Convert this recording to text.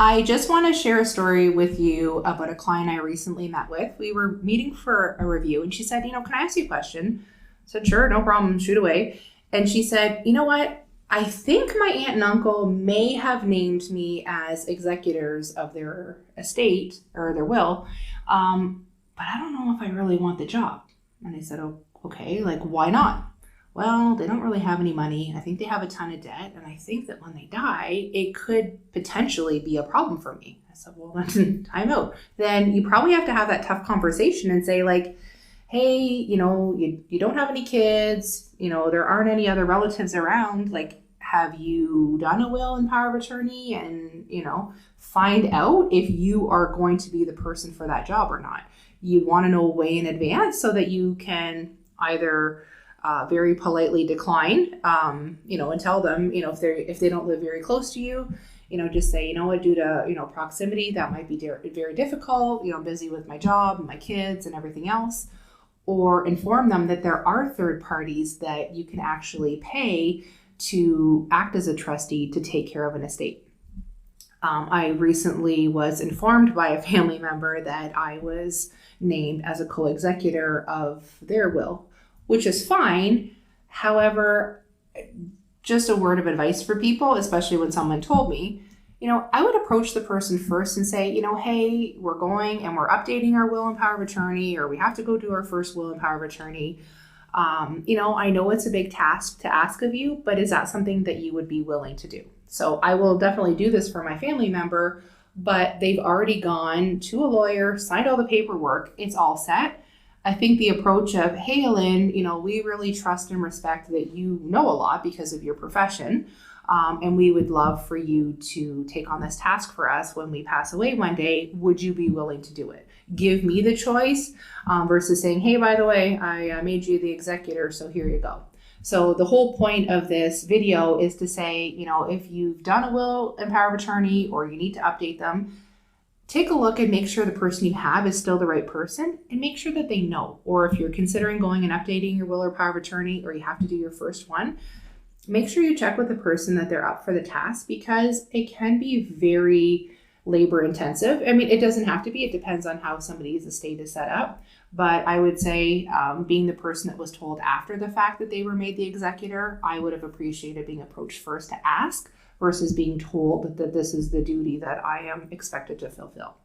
I just want to share a story with you about a client I recently met with. We were meeting for a review and she said, can I ask you a question? I said, sure, no problem, shoot away. And she said, you know what? I think my aunt and uncle may have named me as executors of their estate or their will, but I don't know if I really want the job. And I said, oh, okay, like why not? Well, they don't really have any money. I think they have a ton of debt. And I think that when they die, it could potentially be a problem for me. I said, well, then time out. Then you probably have to have that tough conversation and say like, hey, you don't have any kids, there aren't any other relatives around. Like, have you done a will and power of attorney? And, find out if you are going to be the person for that job or not. You want to know way in advance so that you can either very politely decline, and tell them, if they don't live very close to you, just say, due to, proximity, that might be very difficult, busy with my job and my kids and everything else. Or inform them that there are third parties that you can actually pay to act as a trustee to take care of an estate. I recently was informed by a family member that I was named as a co-executor of their will, which is fine. However, just a word of advice for people, especially when someone told me, I would approach the person first and say, hey, we're going and we're updating our will and power of attorney, or we have to go do our first will and power of attorney. I know it's a big task to ask of you, but is that something that you would be willing to do? So I will definitely do this for my family member, but they've already gone to a lawyer, signed all the paperwork, it's all set. I think the approach of, hey, Alynn, we really trust and respect that you know a lot because of your profession. And we would love for you to take on this task for us when we pass away one day. Would you be willing to do it? Give me the choice versus saying, hey, by the way, I made you the executor, so here you go. So the whole point of this video is to say, if you've done a will and power of attorney or you need to update them, take a look and make sure the person you have is still the right person and make sure that they know. Or if you're considering going and updating your will or power of attorney, or you have to do your first one, make sure you check with the person that they're up for the task, because it can be very labor intensive. I mean, it doesn't have to be. It depends on how somebody's estate is set up. But I would say being the person that was told after the fact that they were made the executor, I would have appreciated being approached first to ask versus being told that this is the duty that I am expected to fulfill.